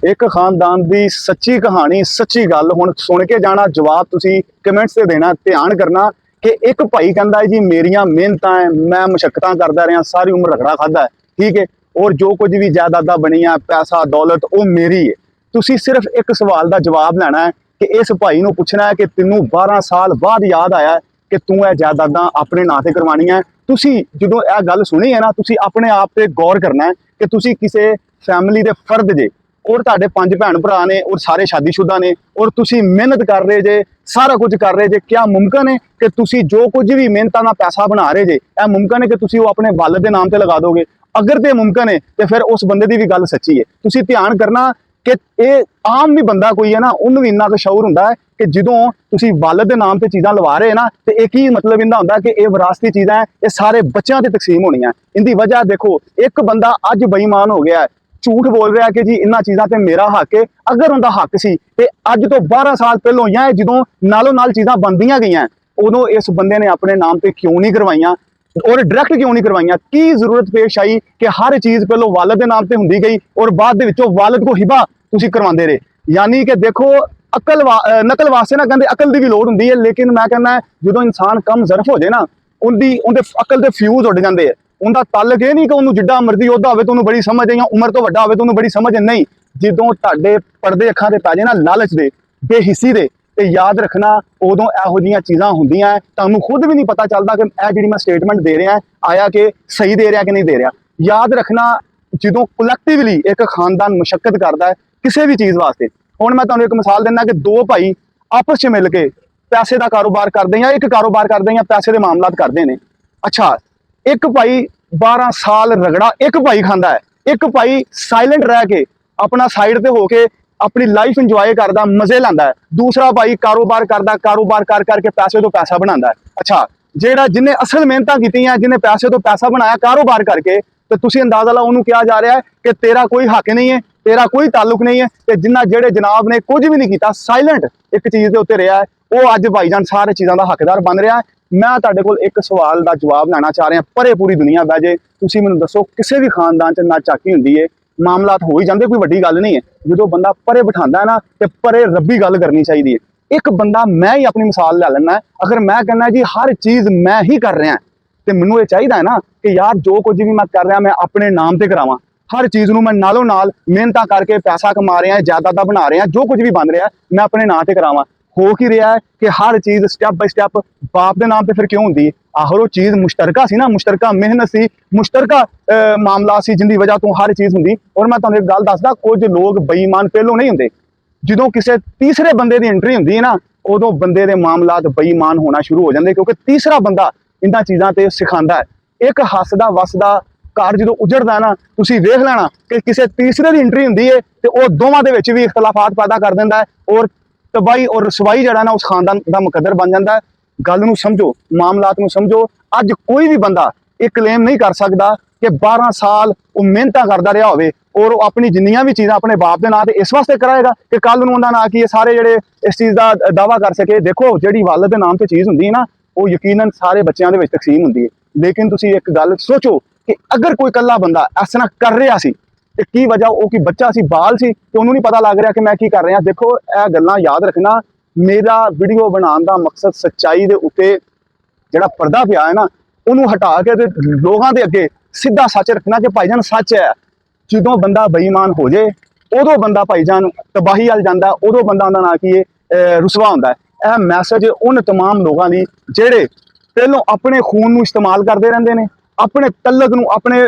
एक खानदान की सच्ची कहानी सच्ची गल हुण सुन के जाना, जवाब तुसी कमेंट्स से देना। ध्यान करना कि एक भाई कहता है जी मेरियां मेहनतां है, मैं मुशक्कतां करदा रहा, सारी उम्र रगड़ा खादा है, ठीक है, और जो कुछ भी जायदादां बनियां पैसा दौलत वो मेरी है। तुसी सिर्फ एक सवाल का जवाब लेना है कि इस भाई नूं पुछना है कि तैनूं 12 साल बाद याद आया कि तू यह जायदादां अपने नां ते करवाणियां। तुसी जदों यह गल सुनी है ना, तुसी अपने आप पे गौर करना है कि तुसी किसी फैमिली के फर्द जे, और तुहाडे 5 भैन भरा ने और सारे शादीशुदा ने, और तुसी मेहनत कर रहे जे, सारा कुछ कर रहे जे। क्या मुमकिन है कि तुसी जो कुछ भी मेहनतां नाल पैसा बना रहे जे, यह मुमकिन है कि तुसी वो अपने वालिद के नाम से लगा दोगे? अगर तो मुमकिन है तो फिर उस बंदे की भी गल सच्ची है। तुसी ध्यान करना कि ये आम भी बंदा कोई है ना, उन्होंने भी इन्ना शऊर हुंदा है कि जदों तुसी वालिद के नाम से चीज़ां लवा रहे ना, तो एक ही मतलब इन्दा हुंदा कि ये विरासती चीज़ां है, ये सारे बच्चों से तकसीम होनी है। इनकी वजह देखो, एक बंदा अज बेईमान हो गया है, झूठ बोल रहा है कि जी इन्हां चीज़ां ते मेरा हक है। अगर उनका हक सी ते अज तो 12 साल पहलों या जदों नालों नाल चीज़ां बनदियां गईयां, उदों इस बंदे ने अपने नाम से क्यों नहीं करवाइयां और डायरैक्ट क्यों नहीं करवाइयां? की जरूरत पेश आई कि हर चीज़ पहलों वालिद के नाम से हुंदी गई और बाद दे विचों वालिद को हिबा तुसीं करवांदे रहे? यानी कि देखो, अकल नकल वास्ते ना कहते अकल की भी लोड़ हुंदी है, लेकिन मैं कहना जो इंसान कम ज़रफ हो जाए ना, उनकी अकल के फ्यूज उड़ जाते हैं। उनका ताल्लुक ये नहीं कि उन्होंने जिड्डा मर्जी योद्धा हो तो उन्होंने बड़ी समझ है, या उम्र तो वड्डा हो तो उन्होंने बड़ी समझ है। नहीं, जदों तुहाडे पर्दे अखां ते पै जाए ना लालच दे, बेहिस्सी दे, ते याद रखना उदों इहो जिहियां चीज़ां हुंदियां, तुहानूं खुद भी नहीं पता चलता कि यह जिहड़ी मैं स्टेटमेंट दे रहा आया कि सही दे रहा कि नहीं दे रहा। याद रखना जदों कलैक्टिवली एक खानदान मुशक्कत करता है किसी भी चीज़ वास्ते। हुण मैं तुहानूं एक मिसाल दिंदा कि 2 भाई आपस च मिल के पैसे का कारोबार करते हैं, एक कारोबार करते हैं, पैसे के मामलात करते हैं। अच्छा, एक भाई 12 साल रगड़ा एक भाई खांदा है, एक भाई साइलेंट रह के अपना साइड ते होके अपनी लाइफ इंजॉय करता, मजे लांदा है। दूसरा भाई कारोबार करता, कारोबार कर करके पैसे तो पैसा बनाता है। अच्छा, जेड़ा जिन्हें असल मेहनतां कीतियां, जिन्हें पैसे तो पैसा बनाया कारोबार करके, तो तुसीं अंदाजा लाओ उन्होंने कहा जा रहा है कि तेरा कोई हक नहीं है, तेरा कोई ताल्लुक नहीं है। तो जिन्ना जेड़े जनाब ने कुछ भी नहीं किया, साइलेंट एक चीज़ के उत्ते रहा है, वो अज भाईजान सारे चीज़ों का हकदार बन रहा है। मैं तुहाडे कोल एक सवाल का जवाब लेना चाह रहा, परे पूरी दुनिया बह जाए, तुसीं मैनूं दसो किसी भी खानदान च नाचाकी हुंदी है, मामलात हो ही जाते, कोई वड्डी गल नहीं है। जो बंदा परे बिठांदा है ना, तो परे रब्बी गल करनी चाहिए है। एक बंदा, मैं ही अपनी मिसाल ले लेना है, अगर मैं कहना जी हर चीज़ मैं ही कर रहा, तो मैनूं ये चाहिए है ना कि यार जो कुछ भी मैं कर रहा मैं अपने नाम से करावां। हर चीज़ नूं मैं नालों नाल मेहनतां करके पैसा कमा रहा, जायदादां बना रहा, जो कुछ भी बन रहा मैं अपने नाम से करावां। हो की रहा है कि हर चीज़ स्टैप बाय स्टैप बाप के नाम पे फिर क्यों होंगी? आखिर वो चीज़ मुश्तरका सी ना, मुश्तरका मेहनत सी, मुश्तरका मामला सी, जिंदी वजह तो हर चीज़ होंगी। और मैं तुहानूं एक गल दसदा, कुछ लोग बेईमान पहलों नहीं होंगे, जो किसी तीसरे बंदे की एंट्री होंगी ना, उदों बंदे के मामलात बेईमान होना शुरू हो जाते, क्योंकि तीसरा बंदा इन्हां चीज़ों ते सिखांदा है। एक हसदा वसदा घर जो उजड़दा ना, तुसीं वेख लेना कि किसी तीसरे की एंट्री होंगी है तो वह दोवां दे विच भी इख्तलाफात पैदा कर दिंदा है, और तबाही और रसवाई जड़ा ना उस खानदान का मुकद्दर बन जाता है। गल नूं समझो, मामलात नूं समझो। अज कोई भी बंदा एक क्लेम नहीं कर सकता कि 12 साल वो मेहनत करता रहा होवे और अपनी जिन्नियां भी चीज़ां अपने बाप के नाम से इस वास्ते कराएगा कि कल नूं उहदा ना कि ये सारे जेडे इस चीज़ का दावा कर सके। देखो, जिहड़ी वालिद के नाम से चीज़ होंदी है ना, वो यकीनन सारे बच्चों के विच तकसीम होंदी है। लेकिन तुसीं एक गल सोचो कि अगर कोई कल्ला बंदा इस तरह कर रहा सी, तो की वजह, वो कि बच्चा सी, बाल सी, तो उन्होंने नहीं पता लग रहा कि मैं की कर रहा। देखो, यह गल्लां याद रखना। मेरा वीडियो बनाने का मकसद सच्चाई के उत्ते जिहड़ा पर्दा पिया है ना, उन्होंने हटा के लोगों के अगे सीधा सच रखना कि भाईजान सच है। जदों बंदा बेईमान हो जाए उदों बंदा भाईजान तबाही वाल जाता, उदों बंदा उहदा नाम की रुसवा होंदा है। यह मैसेज उन तमाम लोगों की जेड़े पहलों अपने खून नूं इस्तेमाल करते रहंदे ने, अपने तलक नूं, अपने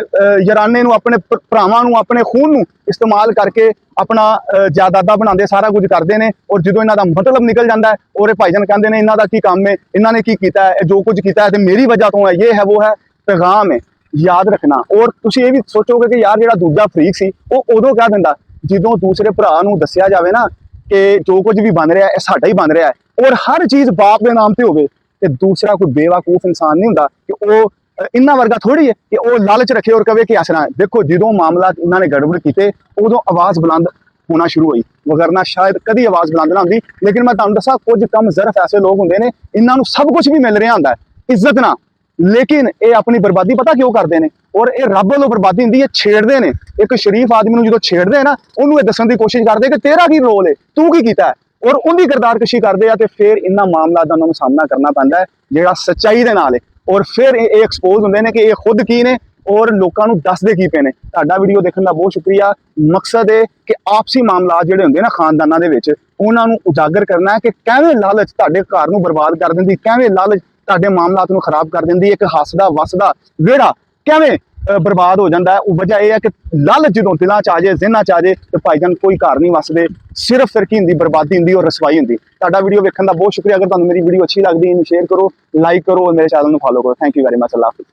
याराने नूं, अपने भरावां नूं, अपने खून नूं इस्तेमाल करके अपना जायदादां बनाते, सारा कुछ करते हैं। और जो इन्हां दा मतलब निकल जाता है और भाईजान कहते हैं इन्हां दा की काम है, इन्होंने की किया है, जो कुछ किया है तो मेरी वजह तो है, ये है वो है, पैगाम है। याद रखना। और तुसीं ये भी सोचोगे कि यार जिहड़ा दूजा फरीक सी वो उदों कह दिंदा जदों दूसरे भरा नूं दस्सिया जावे ना कि जो कुछ भी बन रहा है साडा ही बन रहा है और हर चीज़ बाप के नाम से होवे, ते दूसरा कोई बेवकूफ इंसान नहीं हुंदा कि वो इन्ना वर्गा थोड़ी है कि वो लालच रखे और कहे कि हसना है। देखो, जो मामला इन्होंने गड़बड़ किए उदों आवाज़ बुलंद होना शुरू हुई, वगरना शायद कभी आवाज़ बुलंद ना होंदी। लेकिन मैं तुहानूं दसां, कुछ कम ज़रफ ऐसे लोग होंदे ने, इन्हां नूं सब कुछ भी मिल रहा होंदा है, इज्जत ना, ਲੇਕਿਨ ਇਹ ਆਪਣੀ ਬਰਬਾਦੀ ਪਤਾ ਕਿਉਂ ਕਰਦੇ ਨੇ? ਔਰ ਇਹ ਰੱਬ ਵੱਲੋਂ ਬਰਬਾਦੀ ਹੁੰਦੀ ਹੈ, ਛੇੜਦੇ ਨੇ। ਇੱਕ ਸ਼ਰੀਫ ਆਦਮੀ ਨੂੰ ਜਦੋਂ ਛੇੜਦੇ ਆ ਨਾ, ਉਹਨੂੰ ਇਹ ਦੱਸਣ ਦੀ ਕੋਸ਼ਿਸ਼ ਕਰਦੇ ਕਿ ਤੇਰਾ ਕੀ ਰੋਲ ਹੈ, ਤੂੰ ਕੀ ਕੀਤਾ ਹੈ, ਔਰ ਉਹਦੀ ਕਿਰਦਾਰਕਸ਼ੀ ਕਰਦੇ ਆ, ਤੇ ਫਿਰ ਇਹਨਾਂ ਮਾਮਲਾ ਦਾ ਉਹਨਾਂ ਨੂੰ ਸਾਹਮਣਾ ਕਰਨਾ ਪੈਂਦਾ ਹੈ ਜਿਹੜਾ ਸੱਚਾਈ ਦੇ ਨਾਲ ਹੈ। ਔਰ ਫਿਰ ਇਹ ਐਕਸਪੋਜ਼ ਹੁੰਦੇ ਨੇ ਕਿ ਇਹ ਖੁਦ ਕੀ ਨੇ ਔਰ ਲੋਕਾਂ ਨੂੰ ਦੱਸਦੇ ਕੀ ਪਏ ਨੇ। ਤੁਹਾਡਾ ਵੀਡੀਓ ਦੇਖਣ ਦਾ ਬਹੁਤ ਸ਼ੁਕਰੀਆ। ਮਕਸਦ ਹੈ ਕਿ ਆਪਸੀ ਮਾਮਲਾ ਜਿਹੜੇ ਹੁੰਦੇ ਨਾ ਖਾਨਦਾਨਾਂ ਦੇ ਵਿੱਚ, ਉਹਨਾਂ ਨੂੰ ਉਜਾਗਰ ਕਰਨਾ ਹੈ ਕਿ ਕਿਵੇਂ ਲਾਲਚ ਤੁਹਾਡੇ ਘਰ ਨੂੰ ਬਰਬਾਦ ਕਰ ਦਿੰਦੀ, ਕਿਵੇਂ ਲਾਲਚ ਤੁਹਾਡੇ ਮਾਮਲਾਤ ਨੂੰ ਖਰਾਬ ਕਰ ਦਿੰਦੀ। ਇੱਕ ਹੱਸਦਾ ਵਸਦਾ ਵਿਹੜਾ ਕਿਵੇਂ ਬਰਬਾਦ ਹੋ ਜਾਂਦਾ ਹੈ। ਉਹ ਵਜ੍ਹਾ ਇਹ ਹੈ ਕਿ ਲਾਲਚ ਜਦੋਂ ਦਿਲਾਂ ਚ ਆ ਜਾਏ, ਜ਼ਿਹਨਾਂ ਚ ਆ ਜਾਏ, ਤੇ ਭਾਈਜਾਨ ਕੋਈ ਘਰ ਨਹੀਂ ਵਸਦੇ, ਸਿਰਫ ਫਿਰ ਕੀ ਹੁੰਦੀ, ਬਰਬਾਦੀ ਹੁੰਦੀ ਔਰ ਰਸਵਾਈ ਹੁੰਦੀ। ਤੁਹਾਡਾ ਵੀਡੀਓ ਵੇਖਣ ਦਾ ਬਹੁਤ ਸ਼ੁਕਰੀਆ। ਅਗਰ ਤੁਹਾਨੂੰ ਮੇਰੀ ਵੀਡੀਓ ਅੱਛੀ ਲੱਗਦੀ ਹੈ, ਇਹਨੂੰ ਸ਼ੇਅਰ ਕਰੋ, ਲਾਈਕ ਕਰੋ, ਔਰ ਮੇਰੇ ਚੈਨਲ ਨੂੰ ਫੋਲੋ ਕਰੋ। Thank you very much. Allah Hafiz.